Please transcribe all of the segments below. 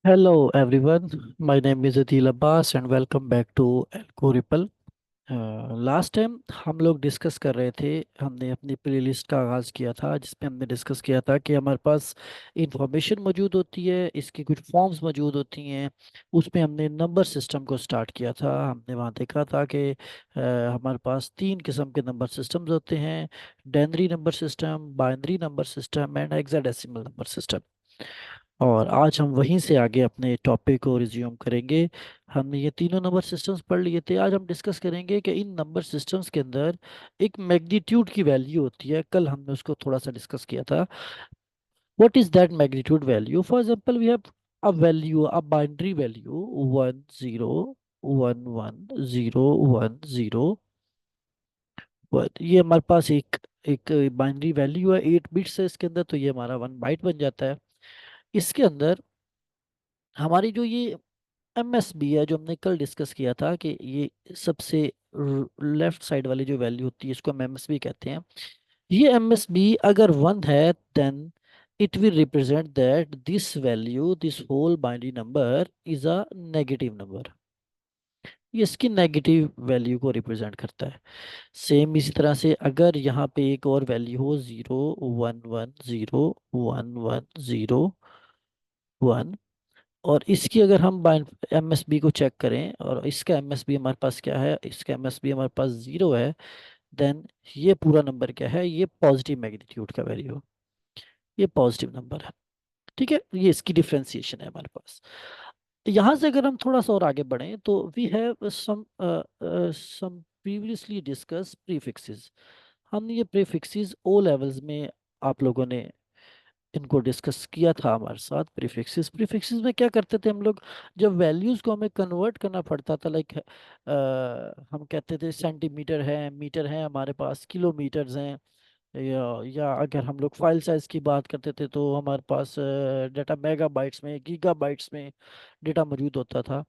Hello everyone, my name is Adil Abbas and welcome back to Alco Ripple। Last time हम लोग discuss कर रहे थे। हमने अपनी प्लेलिस्ट का आगाज़ किया था जिसमें हमने डिस्कस किया था कि हमारे पास इंफॉर्मेशन मौजूद होती है, इसकी कुछ फॉर्म्स मौजूद होती हैं। उसमें हमने नंबर सिस्टम को स्टार्ट किया था। हमने वहाँ देखा था कि हमारे पास तीन किस्म के नंबर सिस्टम्स होते हैं: denary number system, binary number system and hexadecimal number system. और आज हम वहीं से आगे अपने टॉपिक को रिज्यूम करेंगे। हमने ये तीनों नंबर सिस्टम्स पढ़ लिए थे। आज हम डिस्कस करेंगे कि इन नंबर सिस्टम्स के अंदर एक मैग्नीट्यूड की वैल्यू होती है। कल हमने उसको थोड़ा सा डिस्कस किया था। What is that magnitude value? For example we have a value, a binary value 10110101। ये हमारे पास एक एक बाइनरी वैल्यू है, 8 बिट्स है इसके अंदर, तो ये हमारा 1 बाइट बन जाता है। इसके अंदर हमारी जो ये एमएसबी है, जो हमने कल डिस्कस किया था कि ये सबसे लेफ्ट साइड वाली जो वैल्यू होती है इसको हम एमएसबी कहते हैं। ये एमएसबी अगर 1 है then it will represent that this value, this whole binary number is a negative number. ये इसकी नेगेटिव वैल्यू को रिप्रेजेंट करता है। सेम इसी तरह से अगर यहाँ पे एक और वैल्यू हो 0 1 1 0 1 1 0 1, और इसकी अगर हम एमएसबी को चेक करें और इसका एमएसबी हमारे पास क्या है, इसका एमएसबी हमारे पास 0 है, देन ये पूरा नंबर क्या है, ये पॉजिटिव मैग्नीट्यूड का वैल्यू, ये पॉजिटिव नंबर है। ठीक है, ये इसकी डिफ्रेंसिएशन है हमारे पास। यहाँ से अगर हम थोड़ा सा और आगे बढ़ें तो we have some previously discuss prefixes. हमने ये प्रीफिक्सेस ओ लेवल्स में आप लोगों ने इनको डिस्कस किया था हमारे साथ। प्रीफिक्सेस, प्रीफिक्सेस में क्या करते थे हम लोग? जब वैल्यूज़ को हमें कन्वर्ट करना पड़ता था, लाइक हम कहते थे सेंटीमीटर है, मीटर है, हमारे पास किलोमीटर्स हैं, या अगर हम लोग फाइल साइज की बात करते थे तो हमारे पास डेटा मेगाबाइट्स में, गीगाबाइट्स में डेटा मौजूद होता था।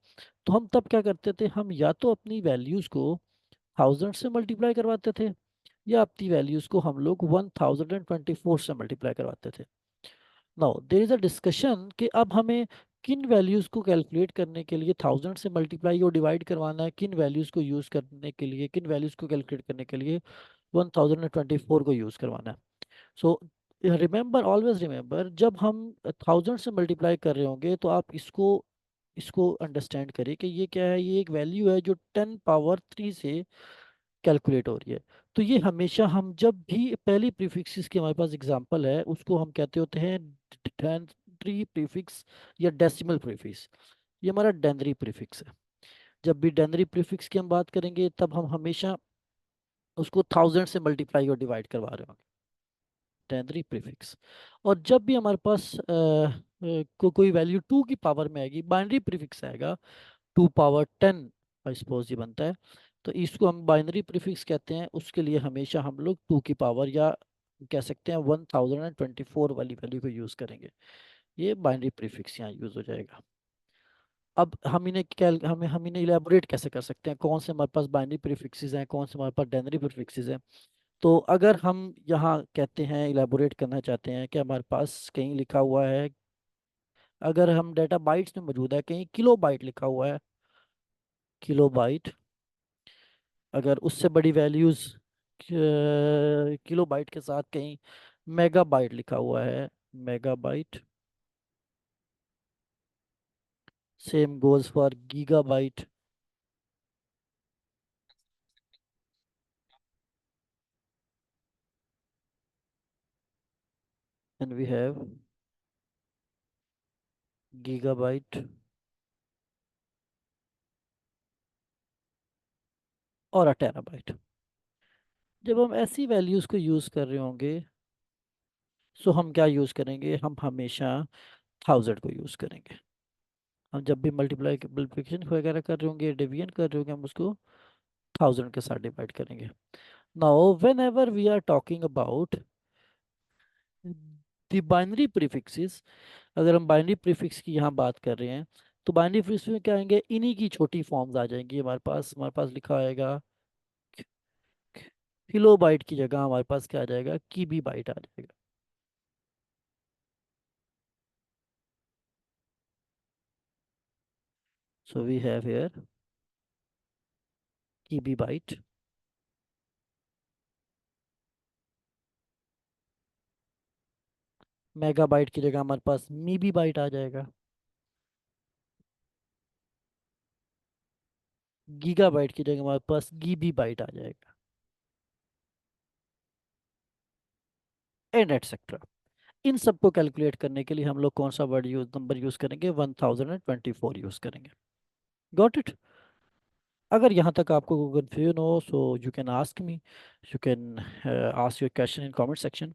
तो हम तब क्या करते थे, हम या तो अपनी वैल्यूज़ को थाउजेंड से मल्टीप्लाई करवाते थे, या अपनी वैल्यूज़ को हम लोग 1024 से मल्टीप्लाई करवाते थे। Now there is a discussion कि अब हमें किन वैल्यूज को कैलकुलेट करने के लिए थाउजेंड से मल्टीप्लाई और डिवाइड करवाना है, किन वैल्यूज को यूज करने के लिए, किन वैल्यूज को कैलकुलेट करने के लिए 1024 को यूज करवाना है। सो रिमेंबर, ऑलवेज रिमेंबर, जब हम थाउजेंड से मल्टीप्लाई कर रहे होंगे तो आप इसको इसको अंडरस्टैंड करिए कि ये क्या है, ये एक वैल्यू है जो 10 पावर 3 से कैलकुलेट हो रही है। तो ये हमेशा, हम जब भी पहली प्रीफिक्सेस की हमारे पास एग्जांपल है उसको हम कहते होते हैं डेनरी प्रीफिक्स या डेसिमल प्रीफिक्स। ये हमारा डेनरी प्रीफिक्स है। जब भी डेनरी प्रीफिक्स की हम बात करेंगे तब हम हमेशा उसको थाउजेंड से मल्टीप्लाई और डिवाइड करवा रहे होंगे, डेनरी प्रीफिक्स। और जब भी हमारे पास कोई वैल्यू 2 की पावर में आएगी, बाइनरी प्रीफिक्स आएगा, 2 पावर 10 आई सपोज ये बनता है, तो इसको हम बाइनरी प्रीफिक्स कहते हैं। उसके लिए हमेशा हम लोग 2 की पावर, या कह सकते हैं 1024 वाली वैल्यू को यूज़ करेंगे। ये बाइनरी प्रीफिक्स यहाँ यूज़ हो जाएगा। अब हम इन्हें इलेबोरेट कैसे कर सकते हैं, कौन से हमारे पास बाइनरी प्रीफिक्सेस हैं, कौन से हमारे पास डेनरी प्रीफिक्सेस हैं? तो अगर हम यहाँ कहते हैं, इलेबोरेट करना चाहते हैं कि हमारे पास कहीं लिखा हुआ है, अगर हम डाटा बाइट्स में मौजूद है, कहीं किलो बाइट लिखा हुआ है, किलो बाइट, अगर उससे बड़ी वैल्यूज किलो बाइट के साथ कहीं मेगा बाइट लिखा हुआ है, megabyte, same goes for gigabyte, and we have gigabyte और अ टेराबाइट। जब हम ऐसी वैल्यूज को यूज कर रहे होंगे, सो हम क्या यूज करेंगे, हम हमेशा थाउजेंड को यूज करेंगे। हम जब भी मल्टीप्लिकेशन वगैरह कर रहे होंगे, डिवीजन कर रहे होंगे, हम उसको थाउजेंड के साथ डिवाइड करेंगे। Now whenever we are talking about the binary prefixes, अगर हम बाइनरी प्रीफिक्स की यहाँ बात कर रहे हैं तो बाइनरी प्रीफिक्स में क्या आएंगे, इन्हीं की छोटी फॉर्म्स आ जाएंगी हमारे पास लिखा आएगा किलो बाइट की जगह हमारे पास क्या आ जाएगा, कीबी बाइट आ जाएगा। So we have here kibibyte, megabyte की जगह हमारे पास मीबी बाइट आ जाएगा, गीगाबाइट की जगह हमारे पास गीबी बाइट आ जाएगा, एंड एटसेट्रा। इन सबको कैलकुलेट करने के लिए हम लोग कौन सा वर्ड यूज नंबर यूज करेंगे, 1024 यूज करेंगे। Got it. अगर यहाँ तक आपको कंफ्यूजन हो so you can ask me, you can ask your question in comment section.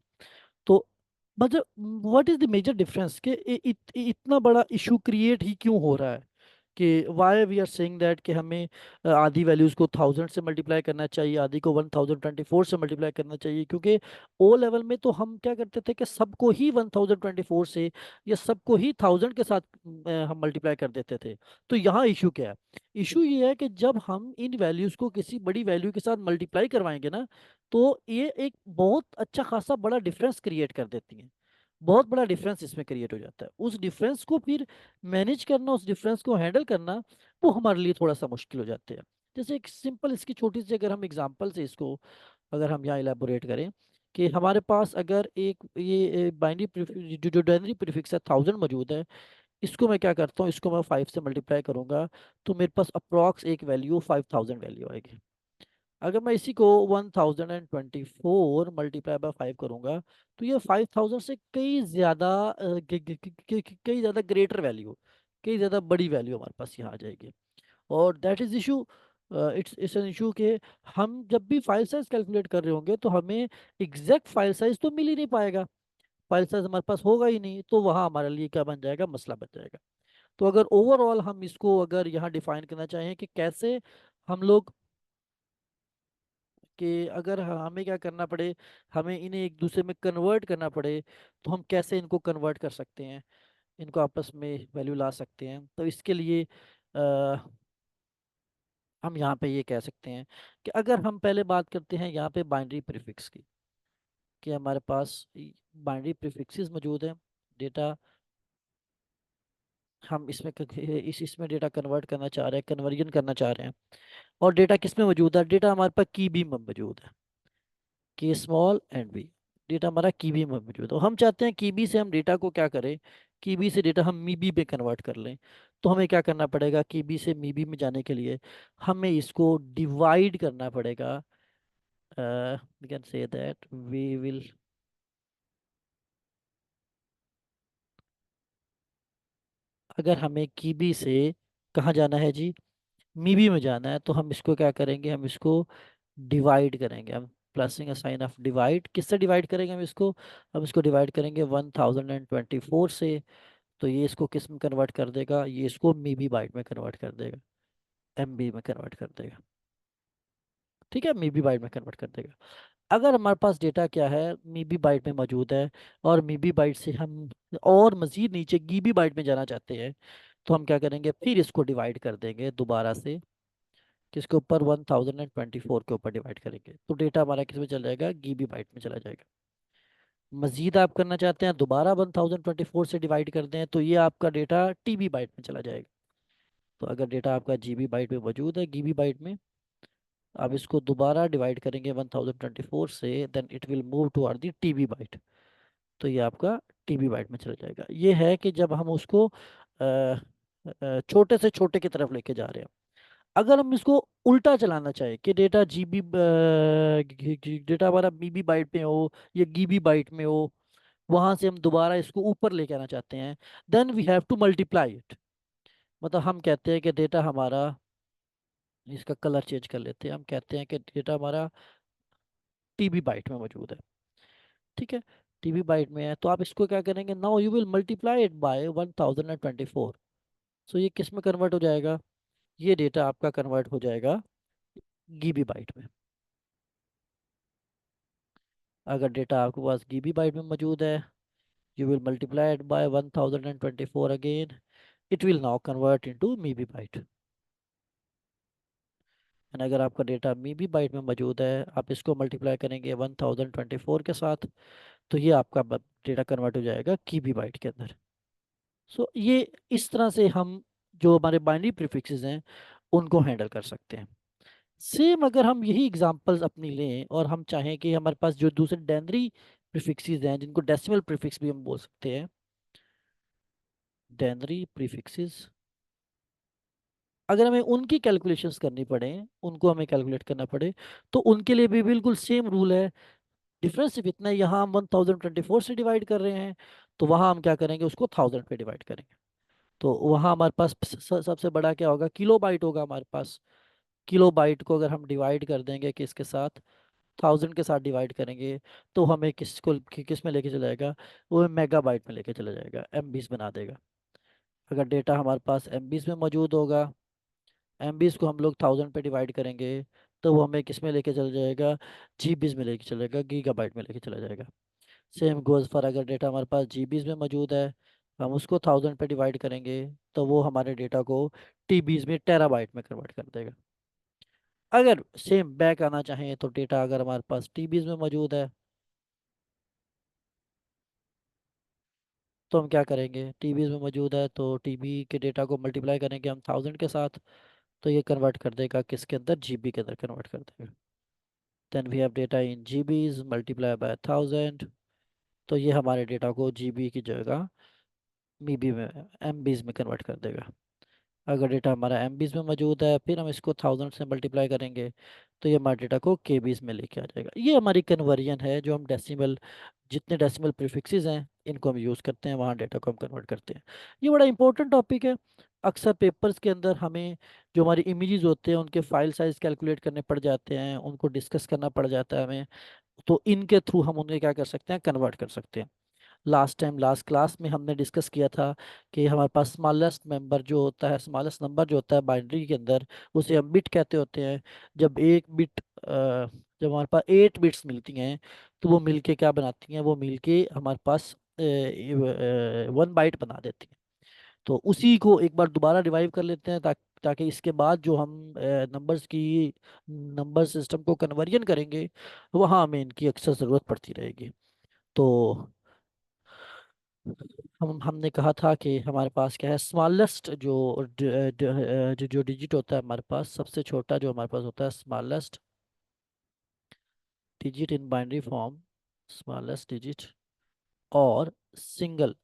तो मतलब what is the major difference कि इतना बड़ा इशू क्रिएट ही क्यों हो रहा है, कि why we are saying that कि हमें आधी वैल्यूज को 1000 से मल्टीप्लाई करना चाहिए, आधी को 1024 से मल्टीप्लाई करना चाहिए, क्योंकि ओ लेवल में तो हम क्या करते थे कि सबको ही 1024 से या सबको ही 1000 के साथ हम मल्टीप्लाई कर देते थे। तो यहाँ इशू क्या है? इशू ये है कि जब हम इन वैल्यूज को किसी बड़ी वैल्यू के साथ मल्टीप्लाई करवाएंगे ना, तो ये एक बहुत अच्छा खासा बड़ा डिफरेंस क्रिएट कर देती है। बहुत बड़ा डिफरेंस इसमें क्रिएट हो जाता है। उस डिफरेंस को फिर मैनेज करना, उस डिफरेंस को हैंडल करना, वो हमारे लिए थोड़ा सा मुश्किल हो जाते हैं। जैसे एक सिंपल इसकी छोटी सी अगर हम एग्जांपल से इसको अगर हम यहाँ इलेबोरेट करें, कि हमारे पास अगर एक ये बाइनरी जो डायनरी प्रीफिक्स है 1000 मौजूद है, इसको मैं क्या करता हूँ, इसको मैं 5 से मल्टीप्लाई करूंगा, तो मेरे पास अप्रॉक्स एक वैल्यू 5000 वैल्यू आएगी। अगर मैं इसी को 1024 मल्टीप्लाई बाय 5 करूंगा, तो ये 5000 से कई ज़्यादा कई ज़्यादा ग्रेटर वैल्यू, कई ज़्यादा बड़ी वैल्यू हमारे पास यहाँ आ जाएगी। और that is issue, it's an issue के हम जब भी फाइल साइज कैलकुलेट कर रहे होंगे तो हमें एग्जैक्ट फाइल साइज तो मिल ही नहीं पाएगा, फाइल साइज हमारे पास होगा ही नहीं, तो वहाँ हमारे लिए क्या बन जाएगा, मसला बन जाएगा। तो अगर ओवरऑल हम इसको अगर यहाँ डिफाइन करना चाहें कि कैसे हम लोग, कि अगर हमें क्या करना पड़े, हमें इन्हें एक दूसरे में कन्वर्ट करना पड़े, तो हम कैसे इनको कन्वर्ट कर सकते हैं, इनको आपस में वैल्यू ला सकते हैं। तो इसके लिए हम यहाँ पे ये कह सकते हैं कि अगर हम पहले बात करते हैं यहाँ पे बाइनरी प्रीफिक्स की, कि हमारे पास बाइनरी प्रीफिक्सेस मौजूद हैं, डेटा हम इसमें इसमें डेटा कन्वर्ट करना चाह रहे हैं, कन्वर्जन करना चाह रहे हैं। और डेटा किस में मौजूद है, डेटा हमारे पास की बी में मौजूद है, के स्मॉल एंड बी। डेटा हमारा कीबी में मौजूद है, हम चाहते हैं कीबी से हम डेटा को क्या करें, कीबी से डेटा हम मीबी में कन्वर्ट कर लें। तो हमें क्या करना पड़ेगा, कीबी से मीबी में जाने के लिए हमें इसको डिवाइड करना पड़ेगा। We can say that we will, अगर हमें कीबी से कहाँ जाना है जी, मीबी में जाना है, तो हम इसको क्या करेंगे, हम इसको डिवाइड करेंगे, हम प्लसिंग अ साइन ऑफ डिवाइड, किससे डिवाइड करेंगे हम इसको डिवाइड करेंगे 1024 से। तो ये इसको किस में कन्वर्ट कर देगा, ये इसको मीबी बाइट में कन्वर्ट कर देगा, एमबी में कन्वर्ट कर देगा। ठीक है, मीबी बाइट में कन्वर्ट कर देगा। अगर हमारे पास डेटा क्या है, मीबी बाइट में मौजूद है, और मीबी बाइट से हम और मजीद नीचे गीबी बाइट में जाना चाहते हैं, तो हम क्या करेंगे, फिर इसको डिवाइड कर देंगे दोबारा से, किसके ऊपर, 1024 के ऊपर डिवाइड करेंगे, तो डेटा हमारा किस में चला जाएगा, गीबी बाइट में चला जाएगा। मजीद आप करना चाहते हैं, दोबारा 1024 से डिवाइड कर दें, तो ये आपका डेटा टीबी बाइट में चला जाएगा। तो अगर डेटा आपका जीबी बाइट में मौजूद है, गीबी बाइट में, आप इसको दोबारा डिवाइड करेंगे 1024 से, then it will move to our the tebibyte. तो ये आपका टीबी बाइट में चला जाएगा। ये है कि जब हम उसको छोटे से छोटे की तरफ लेके जा रहे हैं। अगर हम इसको उल्टा चलाना चाहें कि डेटा जीबी डेटा हमारा बीबी बाइट में हो या गीबी बाइट में हो, वहां से हम दोबारा इसको ऊपर लेके आना चाहते हैं, then we have to multiply it. मतलब हम कहते हैं कि डेटा हमारा, इसका कलर चेंज कर लेते हैं, हम कहते हैं कि डेटा हमारा टीबी बाइट में मौजूद है। ठीक है, टीबी बाइट में है, तो आप इसको क्या करेंगे, now you will multiply it by 1024। सो ये किस में कन्वर्ट हो जाएगा, ये डेटा आपका कन्वर्ट हो जाएगा गीबी बाइट में। अगर डेटा आपके पास गीबी बाइट में मौजूद है, you will multiply it by 1024 again, it will now convert into mebibyte. And अगर आपका डेटा मीबी बाइट में मौजूद है, आप इसको मल्टीप्लाई करेंगे 1024 के साथ, तो ये आपका डेटा कन्वर्ट हो जाएगा कीबी बाइट के अंदर। सो ये इस तरह से हम जो हमारे बाइनरी प्रीफिक्सेस हैं उनको हैंडल कर सकते हैं। सेम अगर हम यही एग्जांपल्स अपनी लें और हम चाहें कि हमारे पास जो दूसरे डेनरी प्रीफिक्सेस हैं जिनको डेसिमल प्रीफिक्स भी हम बोल सकते हैं, डेनरी प्रीफिक्सेस, अगर हमें उनकी कैलकुलेशंस करनी पड़े, उनको हमें कैलकुलेट करना पड़े, तो उनके लिए भी बिल्कुल सेम रूल है। डिफरेंस सिर्फ इतना है, यहाँ हम 1024 से डिवाइड कर रहे हैं, तो वहाँ हम क्या करेंगे, उसको 1000 पे डिवाइड करेंगे। तो वहाँ हमारे पास सबसे बड़ा क्या होगा, किलो बाइट होगा हमारे पास। किलो बाइट को अगर हम डिवाइड कर देंगे किसके साथ, 1000 के साथ डिवाइड करेंगे, तो हमें किस में लेके चला जाएगा, वो मेगाबाइट में लेके चला जाएगा, एमबीज बना देगा। अगर डेटा हमारे पास एमबीज में मौजूद होगा, एमबीज को हम लोग 1000 पे डिवाइड करेंगे, तो वो हमें किस में लेके चला जाएगा, जीबीज में लेके चलेगा, गीगाबाइट में लेके चला जाएगा। सेम गोज़ फॉर अगर डेटा हमारे पास जीबीज में मौजूद है, हम उसको 1000 पे डिवाइड करेंगे, तो वो हमारे डेटा को टीबीज में, टेराबाइट में कन्वर्ट कर देगा। अगर सेम बैक आना चाहें तो डेटा अगर हमारे पास टीबीज में मौजूद है, तो हम क्या करेंगे, टीबीज में मौजूद है तो टीबी के डेटा को मल्टीप्लाई करेंगे हम 1000 के साथ, तो ये कन्वर्ट कर देगा किसके अंदर, जीबी के अंदर कन्वर्ट कर देगा। Then we have data in GBs multiply by 1000, तो ये हमारे डेटा को जीबी की जगह मीबी में, एमबीज में कन्वर्ट कर देगा। अगर डेटा हमारा एमबीज में मौजूद है, फिर हम इसको 1000 से मल्टीप्लाई करेंगे, तो ये हमारे डेटा को केबीज में लेके आ जाएगा। ये हमारी कन्वर्जन है, जो हम डेसिमल, जितने डेसिमल प्रीफिक्सेस हैं इनको हम यूज़ करते हैं, वहाँ डेटा को हम कन्वर्ट करते हैं। ये बड़ा इंपॉर्टेंट टॉपिक है। अक्सर पेपर्स के अंदर हमें जो हमारी इमेजेस होते हैं उनके फाइल साइज कैलकुलेट करने पड़ जाते हैं, उनको डिस्कस करना पड़ जाता है हमें, तो इनके थ्रू हम उन्हें क्या कर सकते हैं, कन्वर्ट कर सकते हैं। लास्ट टाइम लास्ट क्लास में हमने डिस्कस किया था कि हमारे पास स्मॉलेस्ट मेंबर जो होता है, स्मॉलेस्ट नंबर जो होता है बाइनरी के अंदर, उसे हम बिट कहते होते हैं। जब एक बिट जब हमारे पास 8 बिट्स मिलती हैं, तो वो मिलके क्या बनाती हैं, वो मिलके हमारे पास 1 बाइट बना देती हैं। तो उसी को एक बार दोबारा रिवाइव कर लेते हैं, ताकि ताकि इसके बाद जो हम नंबर्स की, नंबर सिस्टम को कन्वर्जन करेंगे, वहाँ हमें इनकी अक्सर ज़रूरत पड़ती रहेगी। तो हमने कहा था कि हमारे पास क्या है, स्मॉलेस्ट जो डिजिट होता है हमारे पास, सबसे छोटा जो हमारे पास होता है, smallest digit in binary form, smallest digit, और सिंगल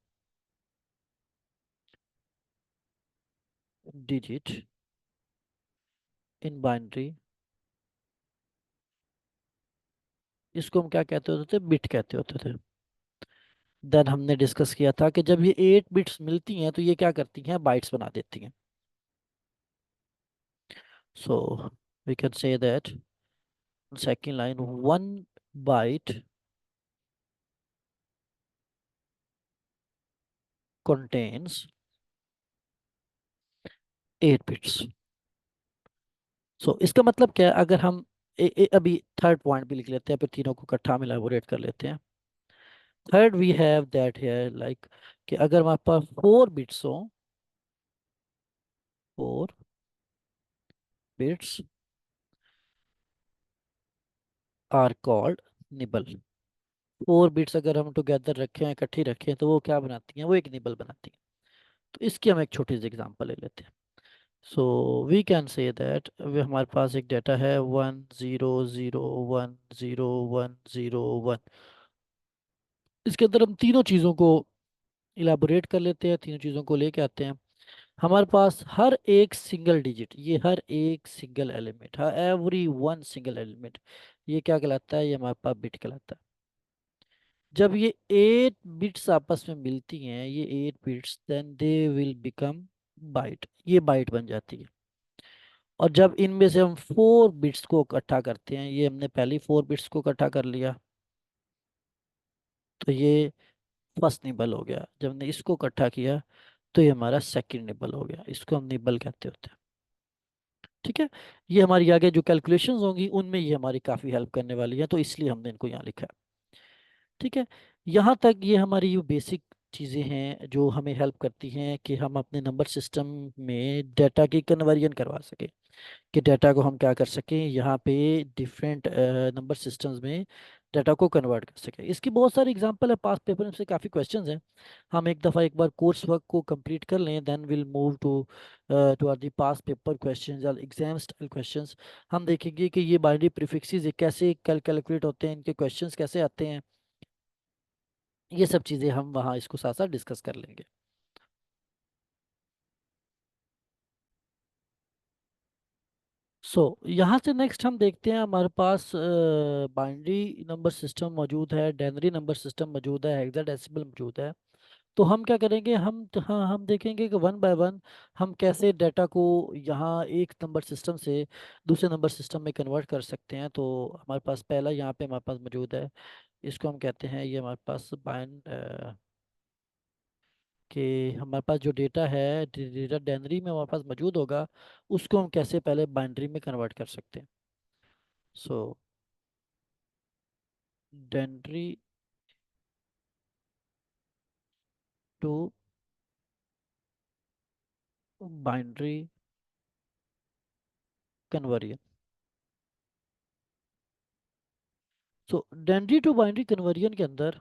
डिजिट इन बाइनरी, इसको हम क्या कहते होते थे, बिट कहते होते थे। देन हमने डिस्कस किया था कि जब ये 8 बिट्स मिलती हैं तो ये क्या करती हैं, बाइट्स बना देती हैं। So we can say that, second line, 1 byte contains 8 bits. So इसका मतलब क्या है, अगर हम अभी थर्ड पॉइंट भी लिख लेते हैं, फिर तीनों को इकट्ठा में इलाबोरेट कर लेते हैं। Third we have that here, like कि अगर हमारे पास 4 बिट्स हो, 4 bits are called nibble. 4 bits अगर हम टुगेदर रखें, इकट्ठी रखें, तो वो क्या बनाती हैं, वो एक निबल बनाती हैं। तो इसकी हम एक छोटी सी एग्जांपल ले लेते हैं। So we can say that हमारे पास एक डाटा है 1 0 0 1 0 1 0 1। इसके अंदर हम तीनों चीज़ों को इलाबोरेट कर लेते हैं, तीनों चीज़ों को लेके आते हैं। हमारे पास हर एक सिंगल डिजिट, ये हर एक सिंगल एलिमेंट, हर एवरी वन सिंगल एलिमेंट, ये क्या कहलाता है, ये हमारे पास बिट कहलाता है। जब ये 8 बिट्स आपस में मिलती हैं, ये 8 bits, then they will become byte, ये बाइट बन जाती है। और जब इनमें से हम 4 बिट्स को इकट्ठा करते हैं, ये हमने पहली 4 बिट्स को इकट्ठा कर लिया, तो ये फर्स्ट निबल हो गया। जब हमने इसको इकट्ठा किया, तो ये हमारा सेकंड निबल हो गया, इसको हम निबल कहते होते हैं। ठीक है, ये हमारी आगे जो कैलकुलेशंस होंगी उनमें ये हमारी काफ़ी हेल्प करने वाली है, तो इसलिए हमने इनको यहाँ लिखा है। ठीक है, यहाँ तक ये हमारी बेसिक चीज़ें हैं जो हमें हेल्प करती हैं कि हम अपने नंबर सिस्टम में डाटा की कन्वर्जन करवा सकें, कि डाटा को हम क्या कर सकें यहाँ पे डिफरेंट नंबर सिस्टम्स में डाटा को कन्वर्ट कर सकें। इसकी बहुत सारी एग्जांपल है, पास पेपर में से काफ़ी क्वेश्चंस हैं। हम एक बार कोर्स वर्क को कंप्लीट कर लें, then will move to our the past paper questions या एग्जाम स्टाइल क्वेश्चंस। हम देखेंगे कि ये बाइनरी प्रीफिक्सेस ये कैसे कैलकुलेट होते हैं, इनके क्वेश्चंस कैसे आते हैं। ये सब चीज़ें हम वहाँ इसको साथ साथ डिस्कस कर लेंगे। यहाँ से नेक्स्ट हम देखते हैं, हमारे पास बाइनरी नंबर सिस्टम मौजूद है, डेनरी नंबर सिस्टम मौजूद है, हेक्साडेसिमल मौजूद है। तो हम क्या करेंगे, हाँ हम देखेंगे कि वन बाय वन हम कैसे डाटा को यहाँ एक नंबर सिस्टम से दूसरे नंबर सिस्टम में कन्वर्ट कर सकते हैं। तो हमारे पास पहला यहाँ पे हमारे पास मौजूद है, इसको हम कहते हैं, ये हमारे पास कि हमारे पास जो डेटा है, डेटा डेनरी में हमारे पास मौजूद होगा, उसको हम कैसे पहले बाइनरी में कन्वर्ट कर सकते हैं। So denary to binary conversion. Denary to binary conversion के अंदर,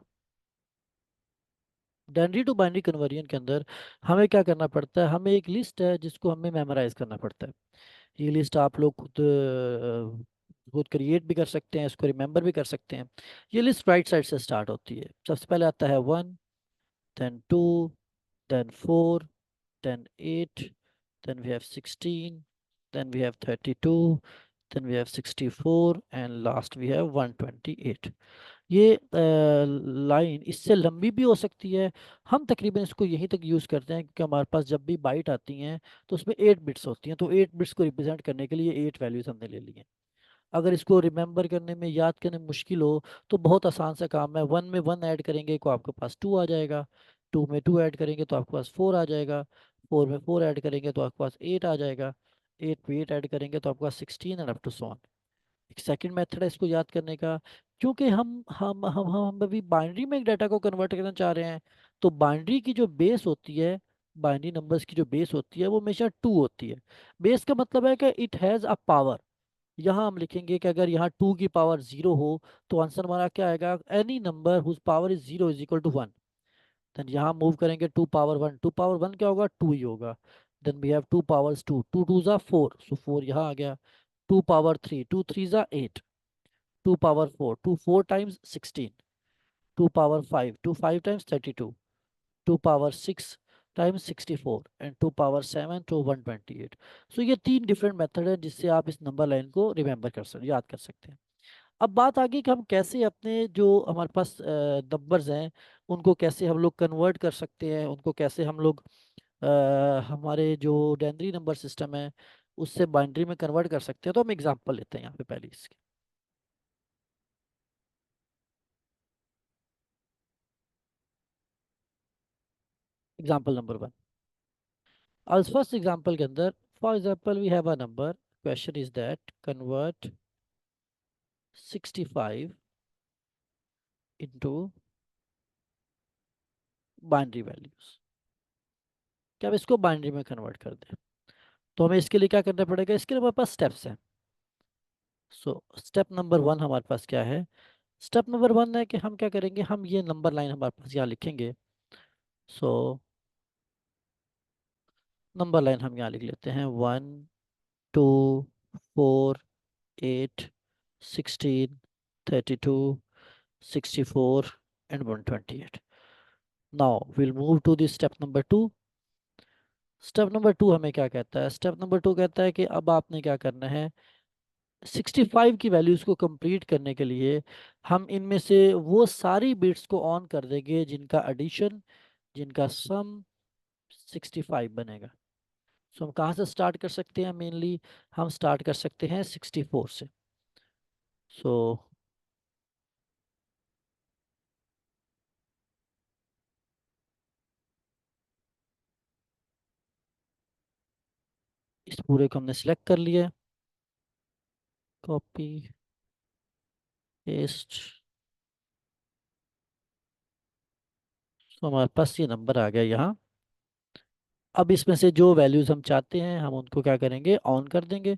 डेनरी टू बाइनरी कन्वर्जन के अंदर हमें क्या करना पड़ता है, हमें एक लिस्ट है जिसको हमें मेमोराइज करना पड़ता है। ये लिस्ट आप लोग खुद क्रिएट भी कर सकते हैं, इसको रिमेंबर भी कर सकते हैं। ये लिस्ट राइट साइड से स्टार्ट होती है। सबसे पहले आता है 1, then 2, then 4, then 8, then we have 16, then we have 32, then we have 64, and last we have 128। ये लाइन इससे लंबी भी हो सकती है। हम तकरीबन इसको यहीं तक यूज़ करते हैं क्योंकि हमारे पास जब भी बाइट आती हैं तो उसमें 8 बिट्स होती हैं, तो 8 बिट्स को रिप्रेजेंट करने के लिए 8 वैल्यूज हमने ले ली हैं। अगर इसको रिमेंबर करने में, याद करने में मुश्किल हो तो बहुत आसान सा काम है, 1 में 1 ऐड करेंगे तो आपके पास 2 आ जाएगा, 2 में 2 ऐड करेंगे तो आपके पास 4 आ जाएगा, 4 में 4 ऐड करेंगे तो आपके पास 8 आ जाएगा, 8 में 8 ऐड करेंगे तो आपके पास 16 and up to so on. एक सेकंड मेथड है इसको याद करने का, क्योंकि हम अभी बाइनरी में एक डाटा को कन्वर्ट करना चाह रहे हैं। तो बाइनरी की जो बेस होती है, बाइनरी नंबर्स की जो बेस होती है वो हमेशा 2 होती है। बेस का मतलब है कि इट हैज़ अ पावर। यहाँ हम लिखेंगे कि अगर यहाँ 2 की पावर 0 हो तो आंसर हमारा क्या आएगा, any number whose power is 0 is equal to 1। Then यहाँ मूव करेंगे 2 पावर 1, 2 पावर 1 क्या होगा, 2 ही होगा। देन वी हैव 2 पावर्स 2, 2 2 ज़ा 4, सो 4 यहाँ आ गया। 2 पावर 3, 2 3 ज़ा 8, 2 power 4, 2 4 times 16, 2 power 5, 2 5 times 32, 2 power 6 times 64, and 2 power 7 to 128। सो ये तीन डिफरेंट मेथड है जिससे आप इस नंबर लाइन को रिमेंबर कर सकते, याद कर सकते हैं। अब बात आ गई कि हम कैसे अपने जो हमारे पास नंबर्स हैं उनको कैसे हम लोग कन्वर्ट कर सकते हैं, उनको कैसे हम लोग हमारे जो डेनरी नंबर सिस्टम है उससे बाइनरी में कन्वर्ट कर सकते हैं। तो हम एग्जांपल लेते हैं यहाँ पे पहले इसके। एग्जांपल नंबर 1, आज फर्स्ट एग्जांपल के अंदर, for example we have a number, question is that convert 65 into binary values. क्या हम इसको बाइनरी में कन्वर्ट कर दें, तो हमें इसके लिए क्या करना पड़ेगा, इसके लिए हमारे पास स्टेप्स हैं। स्टेप नंबर 1 हमारे पास क्या है, स्टेप नंबर 1 है कि हम क्या करेंगे, हम ये नंबर लाइन हमारे पास यहाँ लिखेंगे। सो नंबर लाइन हम यहाँ लिख लेते हैं, 1 2 4 8 16 32 64 and 128। Now will move to this step number 2। Step number 2 हमें क्या कहता है, स्टेप नंबर 2 कहता है कि अब आपने क्या करना है, 65 की वैल्यूज को कंप्लीट करने के लिए हम इनमें से वो सारी बिट्स को ऑन कर देंगे जिनका एडिशन, जिनका सम 65 बनेगा। सो हम कहाँ से स्टार्ट कर सकते हैं, मेनली हम स्टार्ट कर सकते हैं 64 से। सो इस पूरे को हमने सिलेक्ट कर लिया, कॉपी पेस्ट। तो हमारे पास ये नंबर आ गया यहाँ। अब इसमें से जो वैल्यूज़ हम चाहते हैं हम उनको क्या करेंगे, ऑन कर देंगे,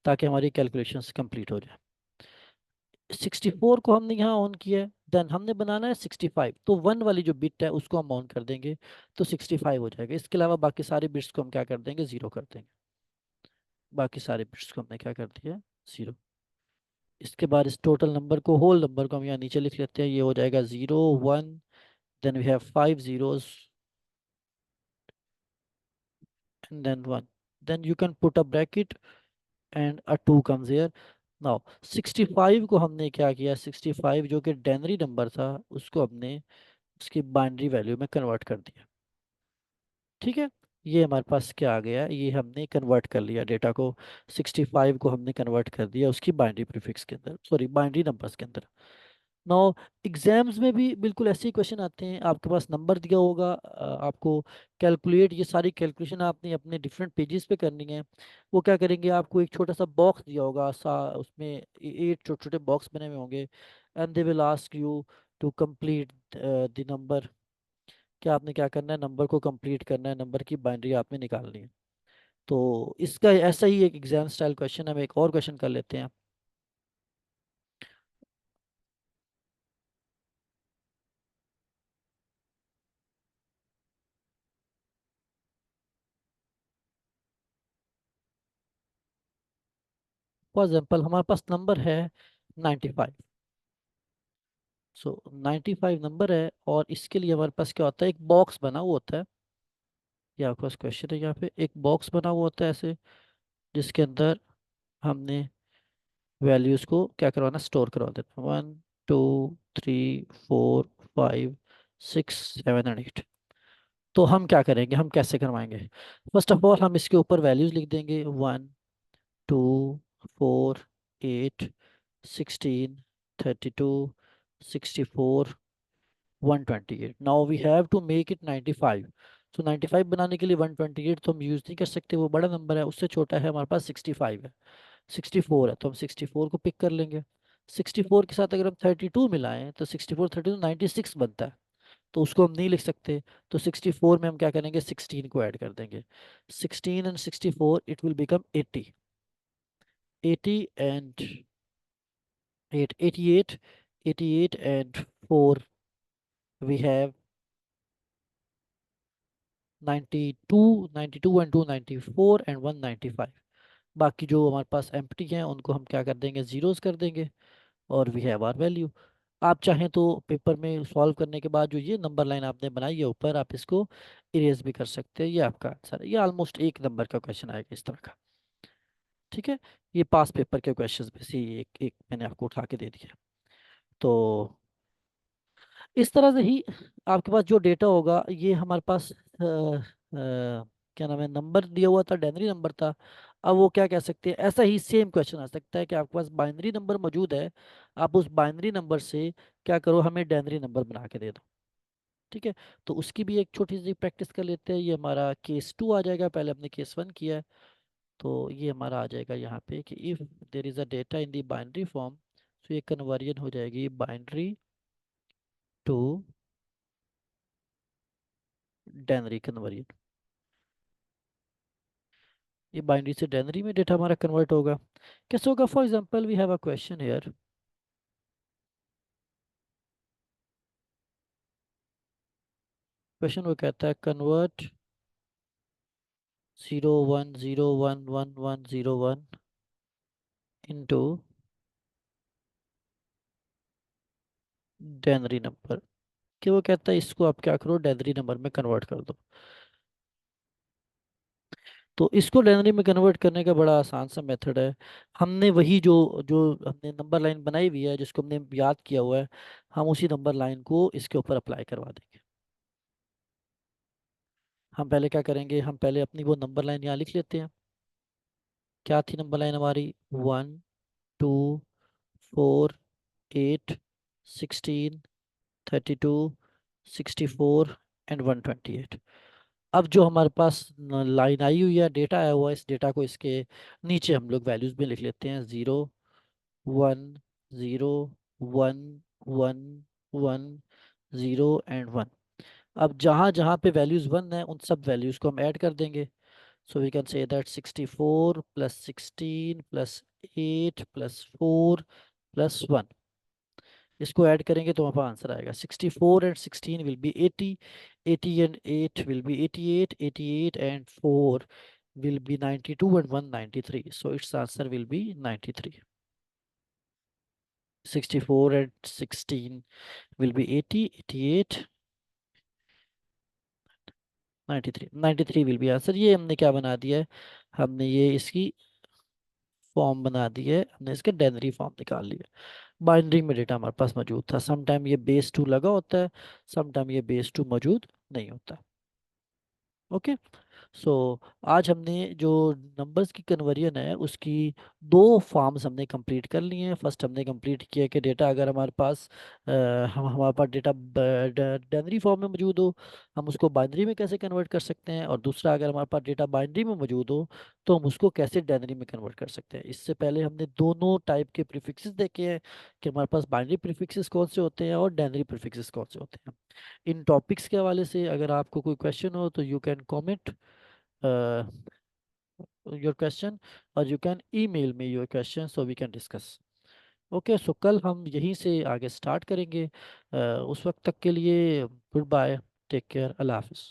ताकि हमारी कैलकुलेशंस कंप्लीट हो जाए। 64 को हमने यहाँ ऑन किया है, देन हमने बनाना है 65, तो 1 वाली जो बिट है उसको हम ऑन कर देंगे, तो 65 हो जाएगा। इसके अलावा बाकी सारे बिट्स को हम क्या कर देंगे, ज़ीरो कर देंगे। बाकी सारे बिट्स को हमने क्या कर दिया, ज़ीरो। इसके बाद इस टोटल नंबर को, होल नंबर को हम यहाँ नीचे लिख लेते हैं, ये हो जाएगा 0 1, then we have 5 zeros and then 1, then you can put a bracket and a 2 comes here. Now 65 को हमने क्या किया, 65 जो कि डेनरी नंबर था उसको हमने उसकी बाइनरी वैल्यू में कन्वर्ट कर दिया। ठीक है, ये हमारे पास क्या आ गया, ये हमने कन्वर्ट कर लिया डेटा को। 65 को हमने कन्वर्ट कर दिया उसकी बाइनरी प्रीफिक्स के अंदर, सॉरी बाइनरी नंबर्स के अंदर। नाउ एग्जाम्स में भी बिल्कुल ऐसे ही क्वेश्चन आते हैं, आपके पास नंबर दिया होगा, आपको कैलकुलेट, ये सारी कैलकुलेशन आपने अपने डिफरेंट पेजेस पे करनी है। वो क्या करेंगे, आपको एक छोटा सा बॉक्स दिया होगा, उसमें 8 छोटे छोटे बॉक्स बने हुए होंगे, and they will ask you to complete the number. क्या आपने क्या करना है, नंबर को कंप्लीट करना है, नंबर की बाइनरी आपने निकालनी है। तो इसका ऐसा ही एक एग्जाम स्टाइल क्वेश्चन, हम एक और क्वेश्चन कर लेते हैं। फॉर एग्जाम्पल हमारे पास नंबर है 95। सो 95 नंबर है, और इसके लिए हमारे पास क्या होता है, एक बॉक्स बना हुआ होता है। ये आपके पास क्वेश्चन है, यहाँ पे एक बॉक्स बना हुआ होता है ऐसे, जिसके अंदर हमने वैल्यूज को क्या करवाना, स्टोर करवा देते हैं। 1 2 3 4 5 6 7 एंड 8। तो हम क्या करेंगे, हम कैसे करवाएंगे, फर्स्ट ऑफ ऑल हम इसके ऊपर वैल्यूज लिख देंगे, 1 2 4 8 16 32 64 128। Now we have to make it 95। तो 95 बनाने के लिए 128 तो हम यूज़ नहीं कर सकते, वो बड़ा नंबर है, उससे छोटा है हमारे पास 65 है, 64 है, तो हम 64 को पिक कर लेंगे। 64 के साथ अगर हम 32 मिलाएं तो 64 32 96 बनता है, तो उसको हम नहीं लिख सकते। तो 64 में हम क्या करेंगे, 16 को ऐड कर देंगे। 16 and 64 it will become 80। 80 and 8 88, 88 and 4 we have 92, 92 and 2 94 and 195। बाकी जो हमारे पास एम्प्टी हैं उनको हम क्या कर देंगे, जीरोस कर देंगे, और वी हैव आवर वैल्यू। आप चाहें तो पेपर में सॉल्व करने के बाद जो ये नंबर लाइन आपने बनाई है ऊपर, आप इसको इरेज भी कर सकते हैं, ये आपका आंसर है। ये ऑलमोस्ट एक नंबर का क्वेश्चन आएगा इस तरह का। ठीक है, ये पास पेपर के क्वेश्चंस में से ही एक एक मैंने आपको उठा के दे दिया। तो इस तरह से ही आपके पास जो डेटा होगा, ये हमारे पास क्या नाम है, नंबर दिया हुआ था, डेनरी नंबर था। अब वो क्या कह सकते हैं, ऐसा ही सेम क्वेश्चन आ सकता है कि आपके पास बाइनरी नंबर मौजूद है, आप उस बाइनरी नंबर से क्या करो, हमें डेनरी नंबर बना के दे दो। ठीक है, तो उसकी भी एक छोटी सी प्रैक्टिस कर लेते हैं। ये हमारा केस 2 आ जाएगा, पहले हमने केस 1 किया है। तो ये हमारा आ जाएगा यहाँ पे कि if there is a data in the binary form, तो ये कन्वर्जन हो जाएगी बाइनरी टू डेनरी कन्वर्जन। ये बाइनरी से डेनरी में डेटा हमारा कन्वर्ट होगा। कैसे होगा, for example we have a question here. Question वो कहता है, कन्वर्ट 01011101 इनटू डेनरी नंबर। कि वो कहता है इसको आप क्या करो, डेनरी नंबर में कन्वर्ट कर दो। तो इसको डेनरी में कन्वर्ट करने का बड़ा आसान सा मेथड है। हमने वही जो जो हमने नंबर लाइन बनाई हुई है, जिसको हमने याद किया हुआ है, हम उसी नंबर लाइन को इसके ऊपर अप्लाई करवा देंगे। हम पहले क्या करेंगे, हम पहले अपनी वो नंबर लाइन यहाँ लिख लेते हैं। क्या थी नंबर लाइन हमारी, 1 2 4 8 16 32 64 एंड 128। अब जो हमारे पास लाइन आई हुई है, डेटा आया हुआ है, इस डेटा को इसके नीचे हम लोग वैल्यूज में लिख लेते हैं। 0 1 0 1 1 1 0 एंड 1। अब जहाँ जहाँ पे वैल्यूज 1 है उन सब वैल्यूज को हम ऐड कर देंगे। So we can say that 64 plus 16 plus 8 plus 4 plus 1, इसको ऐड करेंगे तो हमारे पास आंसर आएगा 64 and 16 will be 80, 80 and 8 will be 88, 88 and 4 will be 92 and 1 93, so its answer will be 93. 64 and 16 will be 80, 88, 93, 93 will be answer. ये हमने क्या बना दिया है, हमने ये इसकी फॉर्म बना दी है, हमने इसके डेनरी फॉर्म निकाल लिया। बाइनरी में डेटा हमारे पास मौजूद था, सम टाइम ये बेस 2 लगा होता है, सम टाइम ये बेस 2 मौजूद नहीं होता। ओके। सो आज हमने जो नंबर्स की कन्वर्जन है उसकी दो फॉर्म्स हमने कंप्लीट कर लिए हैं। फर्स्ट हमने कंप्लीट किया कि डेटा अगर हमारे पास हमारे पास डेटा डेनरी फॉर्म में मौजूद हो, हम उसको बाइनरी में कैसे कन्वर्ट कर सकते हैं, और दूसरा अगर हमारे पास डेटा बाइनरी में मौजूद हो तो हम उसको कैसे डेनरी में कन्वर्ट कर सकते हैं। इससे पहले हमने दोनों टाइप के प्रीफिक्सेस देखे हैं कि हमारे पास बाइनरी प्रीफिक्सेस कौन से होते हैं और डेनरी प्रीफिक्सेस कौन से होते हैं। इन टॉपिक्स के हवाले से अगर आपको कोई क्वेश्चन हो तो you can comment uh, your question, or you can email me your question so we can discuss. Okay, so कल हम यहीं से आगे स्टार्ट करेंगे। उस वक्त तक के लिए गुड बाय, टेक केयर, अल्लाह हाफिज़।